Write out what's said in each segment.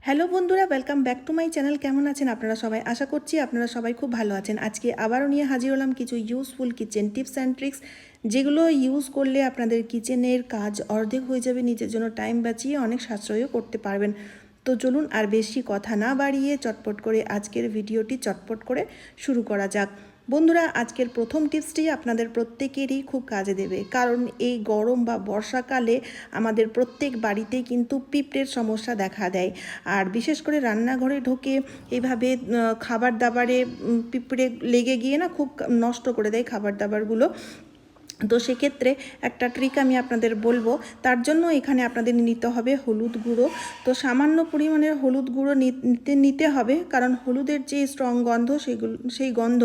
Hello বন্ধুরা, welcome back to my channel. কেমন আছেন আপনারা সবাই? আশা করছি আপনারা সবাই খুব ভালো আছেন। আজকে আবারও নিয়ে হাজির হলাম কিছু useful kitchen tips and tricks, যেগুলো ইউজ করলে আপনাদের কিচেনের কাজ অর্ধেক হয়ে যাবে, নিজের জন্য টাইম বাঁচিয়ে অনেক সাশ্রয়ও করতে পারবেন। তো চলুন আর বেশি কথা না বাড়িয়ে চটপট করে আজকের ভিডিওটি চটপট করে শুরু করা যাক। বন্ধুরা, আজকের প্রথম টিপসটি আপনাদের প্রত্যেকেরই খুব কাজে দেবে, কারণ এই গরম বা বর্ষাকালে আমাদের প্রত্যেক বাড়িতেই কিন্তু পিঁপড়ের সমস্যা দেখা দেয়। আর বিশেষ করে রান্নাঘরে ঢোকে এইভাবে খাবার দাবারে পিঁপড়ে লেগে গিয়ে না খুব নষ্ট করে দেয় খাবার দাবারগুলো। তো সেক্ষেত্রে একটা ট্রিক আমি আপনাদের বলবো। তার জন্য এখানে আপনাদের নিতে হবে হলুদ গুঁড়ো। তো সামান্য পরিমাণের হলুদ গুঁড়ো নিতে হবে, কারণ হলুদের যে স্ট্রং গন্ধ সেই গন্ধ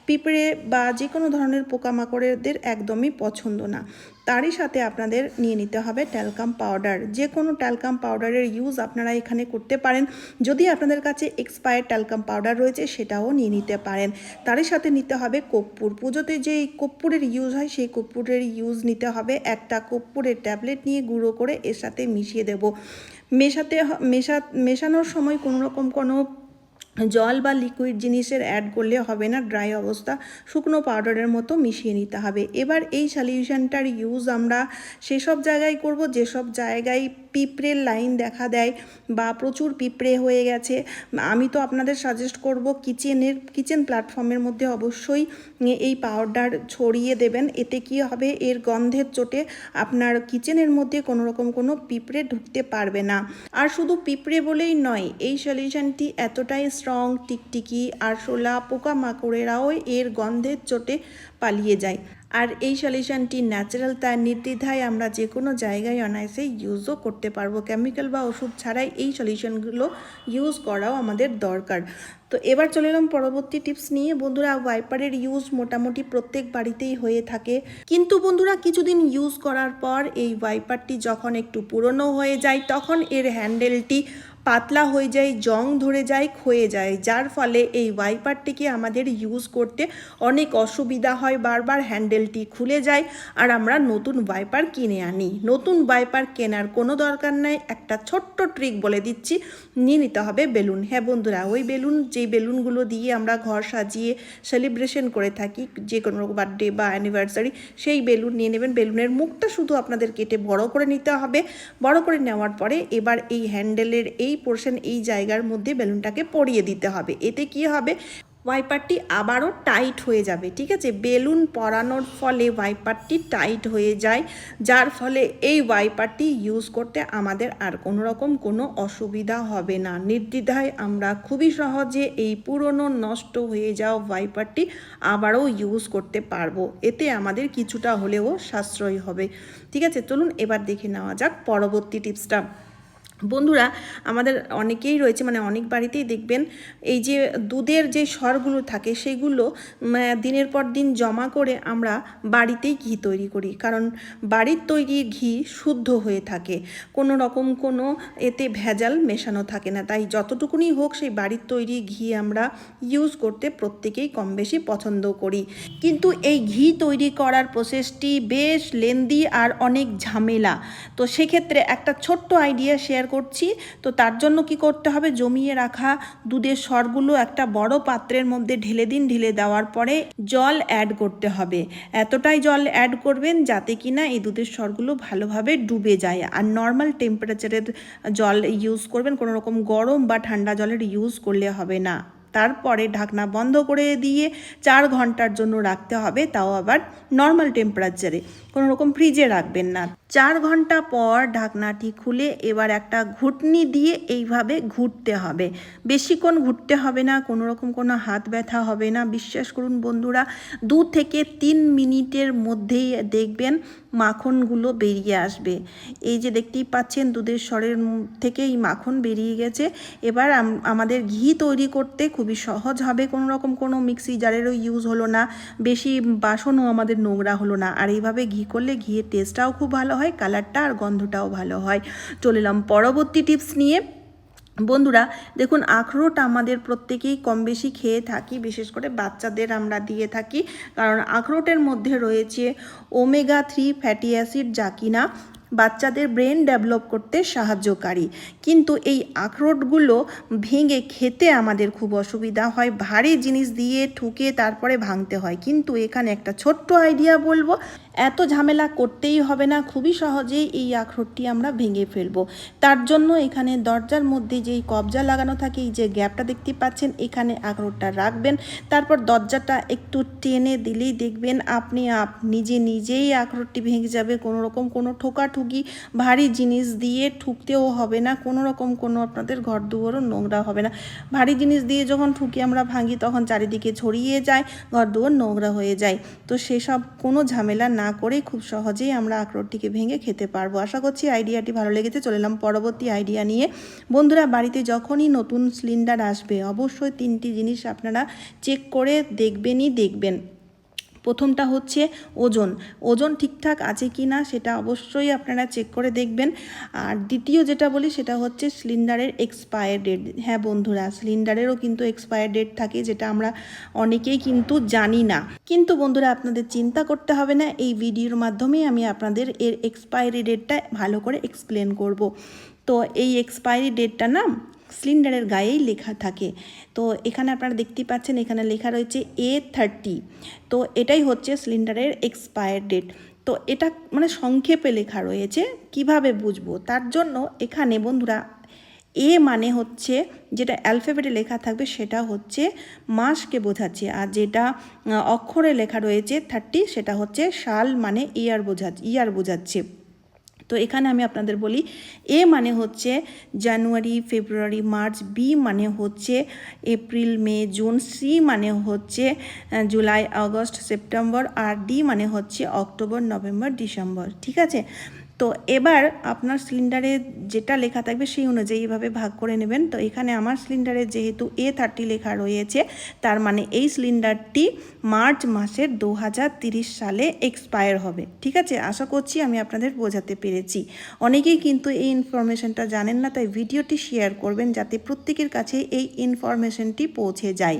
পিঁপড়ে বা যে কোনো ধরনের পোকামাকড়েদের একদমই পছন্দ না। তারই সাথে আপনাদের নিয়ে নিতে হবে ট্যালকাম পাউডার। যে কোনো ট্যালকাম পাউডারের ইউজ আপনারা এখানে করতে পারেন। যদি আপনাদের কাছে এক্সপায়ার্ড ট্যালকাম পাউডার রয়েছে সেটাও নিয়ে নিতে পারেন। তারই সাথে নিতে হবে কর্পূর। পুজোতে যে কর্পূরের ইউজ হয় সেই কর্পূরের ইউজ নিতে হবে। একটা কর্পূরের ট্যাবলেট নিয়ে গুঁড়ো করে এর সাথে মিশিয়ে দেব। মেশানোর সময় কোনো জল বা লিকুইড জিনিসের অ্যাড করলে হবে না, ড্রাই অবস্থা শুকনো পাউডারের মতো মিশিয়ে নিতে হবে। এবার এই সলিউশনটার ইউজ আমরা সেসব জায়গায় করব যেসব জায়গায় পিঁপড়ের লাইন দেখা দেয় বা প্রচুর পিঁপড়ে হয়ে গেছে। আমি তো আপনাদের সাজেস্ট করব কিচেন প্ল্যাটফর্মের মধ্যে অবশ্যই এই পাউডার ছড়িয়ে দেবেন। এতে কি হবে, এর গন্ধের চোটে আপনার কিচেনের মধ্যে কোনো পিঁপড়ে ঢুকতে পারবে না। আর শুধু পিঁপড়ে বলেই নয়, এই সলিউশনটি এতটাই স্ট্রং, টিকটিকি আরশোলা পোকামাকড়েরাও এর গন্ধের চোটে পালিয়ে যায়। আর এই সলিউশনটি ন্যাচারাল, তার নির্দ্বিধায় আমরা যে কোনো জায়গায় অনায়াসে ইউজও করতে পারবো। কেমিক্যাল বা ওষুধ ছাড়াই এই সলিউশনগুলো ইউজ করাও আমাদের দরকার। তো এবার চলে এলাম পরবর্তী টিপস নিয়ে। বন্ধুরা, ওয়াইপারের ইউজ মোটামুটি প্রত্যেক বাড়িতেই হয়ে থাকে, কিন্তু বন্ধুরা কিছুদিন ইউজ করার পর এই ওয়াইপারটি যখন একটু পুরনো হয়ে যায় তখন এর হ্যান্ডেলটি পাতলা হয়ে যায়, জং ধরে যায়, ক্ষয়ে যায়, যার ফলে এই ওয়াইপারটিকে আমাদের ইউজ করতে অনেক অসুবিধা হয়। বারবার হ্যান্ডেলটি খুলে যায় আর আমরা নতুন ওয়াইপার কিনে আনি। নতুন ওয়াইপার কেনার কোনো দরকার নাই। একটা ছোট্ট ট্রিক বলে দিচ্ছি, নিয়ে নিতে হবে বেলুন। হ্যাঁ বন্ধুরা, ওই বেলুন, যেই বেলুনগুলো দিয়ে আমরা ঘর সাজিয়ে সেলিব্রেশন করে থাকি, যে কোনো বার্থডে বা অ্যানিভার্সারি, সেই বেলুন নিয়ে নেবেন। বেলুনের মুখটা শুধু আপনাদের কেটে বড় করে নিতে হবে। বড় করে নেওয়ার পরে এবার এই হ্যান্ডেলের এই পোর্শন, এই জায়গার মধ্যে বেলুনটাকে পরিয়ে দিতে হবে। এতে কি হবে, ওয়াইপারটি আবারও টাইট হয়ে যাবে। ঠিক আছে, বেলুন পরানোর ফলে ওয়াইপারটি টাইট হয়ে যায়, যার ফলে এই ওয়াইপারটি ইউজ করতে আমাদের আর কোনো অসুবিধা হবে না। নির্দ্বিধায় আমরা খুবই সহজে এই পুরনো নষ্ট হয়ে যাওয়া ওয়াইপারটি আবারও ইউজ করতে পারবো। এতে আমাদের কিছুটা হলেও সাশ্রয় হবে। ঠিক আছে, চলুন এবার দেখে নেওয়া যাক পরবর্তী টিপসটা। বন্ধুরা, আমাদের অনেকেই রয়েছে, অনেক বাড়িতেই দেখবেন এই যে দুধের যে সরগুলো থাকে সেগুলো দিনের পর দিন জমা করে আমরা বাড়িতেই ঘি তৈরি করি, কারণ বাড়ির তৈরি ঘি শুদ্ধ হয়ে থাকে, কোনো এতে ভেজাল মেশানো থাকে না। তাই যতটুকুনি হোক সেই বাড়ির তৈরি ঘি আমরা ইউজ করতে প্রত্যেকেই কম বেশি পছন্দ করি। কিন্তু এই ঘি তৈরি করার প্রসেসটি বেশ লেন্দি আর অনেক ঝামেলা। তো সেক্ষেত্রে একটা ছোট্ট আইডিয়া শেয়ার করছি। তো তার জন্য কি করতে হবে, জমিয়ে রাখা দুধের সরগুলো একটা বড় পাত্রের মধ্যে ঢেলে দিন। ঢেলে দেওয়ার পরে জল অ্যাড করতে হবে। এতটাই জল অ্যাড করবেন যাতে কিনা এই দুধের সরগুলো ভালোভাবে ডুবে যায়। আর নর্মাল টেম্পারেচারের জল ইউজ করবেন, কোনো রকম গরম বা ঠান্ডা জলের ইউজ করলে হবে না। তারপরে ঢাকনা বন্ধ করে দিয়ে 4 ঘন্টার জন্য রাখতে হবে, তাও আবার নর্মাল টেম্পারেচারে, কোনো রকম ফ্রিজে রাখবেন না। 4 ঘন্টা পর ঢাকনাটি খুলে এবার একটা ঘুটনি দিয়ে এইভাবে ঘুরতে হবে। বেশিক্ষণ ঘুরতে হবে না, কোনো হাত ব্যথা হবে না। বিশ্বাস করুন বন্ধুরা, 2 থেকে 3 মিনিটের মধ্যেই দেখবেন মাখনগুলো বেরিয়ে আসবে। এই যে দেখতেই পাচ্ছেন দুধের সরের থেকেই মাখন বেরিয়ে গেছে। এবার আমাদের ঘি তৈরি করতে খুবই সহজ হবে। কোনো মিক্সি জারেরও ইউজ হলো না, বেশি বাসনও আমাদের নোংরা হলো না। আর এইভাবে ঘি করলে ঘিয়ের টেস্টটাও খুব ভালো হয়, কালারটা আর গন্ধটাও ভালো হয়। চলে এলাম পরবর্তী টিপস নিয়ে। বন্ধুরা দেখুন, আখরোট আমাদের প্রত্যেকেই কম বেশি খেয়ে থাকি, বিশেষ করে বাচ্চাদের আমরা দিয়ে থাকি, কারণ আখরোটের মধ্যে রয়েছে ওমেগা 3 ফ্যাটি অ্যাসিড, যা কিনা বাচ্চাদের ব্রেন ডেভেলপ করতে সাহায্যকারী। কিন্তু এই আখরোটগুলো ভেঙে খেতে আমাদের খুব অসুবিধা হয়, ভারী জিনিস দিয়ে ঠুকে তারপরে ভাঙতে হয়। কিন্তু এখানে একটা ছোট্ট আইডিয়া বলবো, এত ঝামেলা করতেই হবে না, খুবই সহজেই এই আখরোটটি আমরা ভেঙে ফেলবো। তার জন্য এখানে দরজার মধ্যে যেই কবজা লাগানো থাকে, এই যে গ্যাপটা দেখতে পাচ্ছেন, এখানে আখরোটটা রাখবেন। তারপর দরজাটা একটু টেনে দিলেই দেখবেন আপনি নিজেই আখরোটটি ভেঙে যাবে। কোনো রকম কোনো ঠোকাঠুকি ভারী জিনিস দিয়ে ঠুকতেও হবে না, কোনো রকম কোনো আপনাদের ঘর দুয়ারও নোংরা হবে না। ভারী জিনিস দিয়ে যখন ঠুকে আমরা ভাঙি তখন চারিদিকে ছড়িয়ে যায়, ঘর দুয়ার নোংরা হয়ে যায়। তো সেসব কোনো ঝামেলা না করে খুব সহজেই আমরা আখরোটটিকে ভেঙে খেতে পারবো। আশা করছি আইডিয়াটি ভালো লেগেছে। চলে এলাম পরবর্তী আইডিয়া নিয়ে। বন্ধুরা, বাড়িতে যখনই নতুন সিলিন্ডার আসবে অবশ্যই 3টি জিনিস আপনারা চেক করে দেখবেন। প্রথমটা হচ্ছে ওজন ঠিকঠাক আছে কি না সেটা অবশ্যই আপনারা চেক করে দেখবেন। আর দ্বিতীয় যেটা বলি সেটা হচ্ছে সিলিন্ডারের এক্সপায়ার ডেট। হ্যাঁ বন্ধুরা, সিলিন্ডারেরও কিন্তু এক্সপায়ার ডেট থাকে, যেটা আমরা অনেকেই কিন্তু জানি না। কিন্তু বন্ধুরা, আপনাদের চিন্তা করতে হবে না, এই ভিডিওর মাধ্যমেই আমি আপনাদের এর এক্সপায়ারি ডেটটা ভালো করে এক্সপ্লেন করব। তো এই এক্সপায়ারি ডেটটা না সিলিন্ডারের গায়েই লেখা থাকে। তো এখানে আপনারা দেখতেই পাচ্ছেন, এখানে লেখা রয়েছে A30। তো এটাই হচ্ছে সিলিন্ডারের এক্সপায়ার ডেট। তো এটা মানে সংক্ষেপে লেখা রয়েছে, কিভাবে বুঝবো? তার জন্য এখানে বন্ধুরা এ মানে হচ্ছে যেটা অ্যালফাবেটে লেখা থাকবে সেটা হচ্ছে মাসকে বোঝাচ্ছে, আর যেটা অক্ষরে লেখা রয়েছে 30 সেটা হচ্ছে সাল মানে ইয়ার বোঝাচ্ছে। তো এখানে আমি আপনাদের বলি, এ মানে হচ্ছে জানুয়ারি, ফেব্রুয়ারি, মার্চ, বি মানে হচ্ছে এপ্রিল, মে, জুন, সি মানে হচ্ছে জুলাই, আগস্ট, সেপ্টেম্বর, আর ডি মানে হচ্ছে অক্টোবর, নভেম্বর, ডিসেম্বর। ঠিক আছে? তো এবার আপনার সিলিন্ডারে যেটা লেখা থাকবে সেই অনুযায়ী এভাবে ভাগ করে নেবেন। তো এখানে আমার সিলিন্ডারে যেহেতু A30 লেখা রয়েছে, তার মানে এই সিলিন্ডারটি মার্চ মাসের 2030 সালে এক্সপায়ার হবে। ঠিক আছে? আশা করছি আমি আপনাদের বোঝাতে পেরেছি। অনেকেই কিন্তু এই ইনফরমেশনটা জানেন না, তাই ভিডিওটি শেয়ার করবেন যাতে প্রত্যেকের কাছে এই ইনফরমেশনটি পৌঁছে যায়।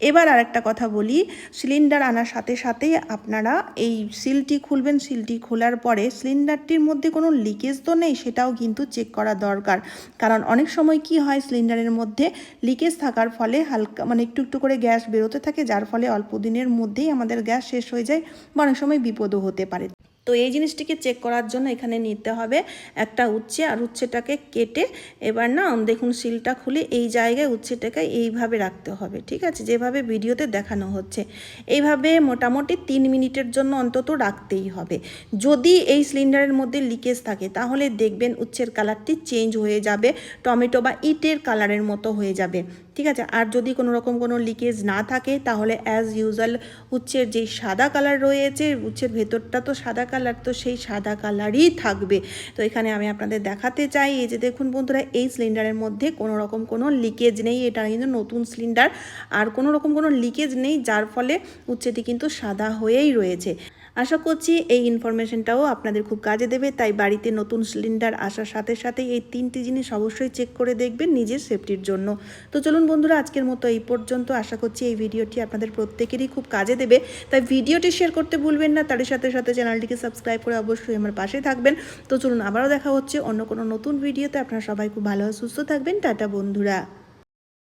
এবার আরেকটা কথা বলি, সিলিন্ডার আনার সাথে সাথে আপনারা এই সিলটি খুলবেন। সিলটি খোলার পরে সিলিন্ডারটির মধ্যে কোনো লিকেজ তো নেই সেটাও কিন্তু চেক করা দরকার। কারণ অনেক সময় কি হয়, সিলিন্ডারের মধ্যে লিকেজ থাকার ফলে হালকা মানে একটু করে গ্যাস বেরোতে থাকে, যার ফলে অল্প দিনের মধ্যেই আমাদের গ্যাস শেষ হয়ে যায় বা অনেক সময় বিপদও হতে পারে। তো এই জিনিসটিকে চেক করার জন্য এখানে নিতে হবে একটা উচ্ছে, আর উচ্ছেটাকে কেটে এবার না দেখুন সিলটা খুলে এই জায়গায় উচ্ছেটাকে এইভাবে রাখতে হবে। ঠিক আছে? যেভাবে ভিডিওতে দেখানো হচ্ছে এইভাবে মোটামুটি 3 মিনিটের জন্য অন্তত রাখতেই হবে। যদি এই সিলিন্ডারের মধ্যে লিকেজ থাকে তাহলে দেখবেন উচ্ছের কালারটি চেঞ্জ হয়ে যাবে, টমেটো বা ইটের কালারের মতো হয়ে যাবে। ঠিক আছে? আর যদি কোনো রকম কোনো লিকেজ না থাকে তাহলে অ্যাজ ইউজুয়াল উচ্ছের যেই সাদা কালার রয়েছে, উচ্ছের ভেতরটা তো সাদা কালার, তো সেই সাদা কালারই থাকবে। তো এখানে আমি আপনাদের দেখাতে চাই, এই যে দেখুন বন্ধুরা, এই সিলিন্ডারের মধ্যে কোনো রকম কোনো লিকেজ নেই। এটা কিন্তু নতুন সিলিন্ডার, আর কোনো রকম কোনো লিকেজ নেই, যার ফলে উচ্ছেটি কিন্তু সাদা হয়েই রয়েছে। আশা করছি এই ইনফরমেশনটাও আপনাদের খুব কাজে দেবে। তাই বাড়িতে নতুন সিলিন্ডার আসার সাথে সাথে এই 3টি জিনিস অবশ্যই চেক করে দেখবেন নিজের সেফটির জন্য। তো চলুন বন্ধুরা, আজকের মতো এই পর্যন্ত। আশা করছি এই ভিডিওটি আপনাদের প্রত্যেকেরই খুব কাজে দেবে, তাই ভিডিওটি শেয়ার করতে ভুলবেন না। তার সাথে সাথে চ্যানেলটিকে সাবস্ক্রাইব করে অবশ্যই আমার পাশে থাকবেন। তো চলুন আবারও দেখা হচ্ছে অন্য কোনো নতুন ভিডিওতে। আপনারা সবাই খুব ভালো সুস্থ থাকবেন। টাটা বন্ধুরা।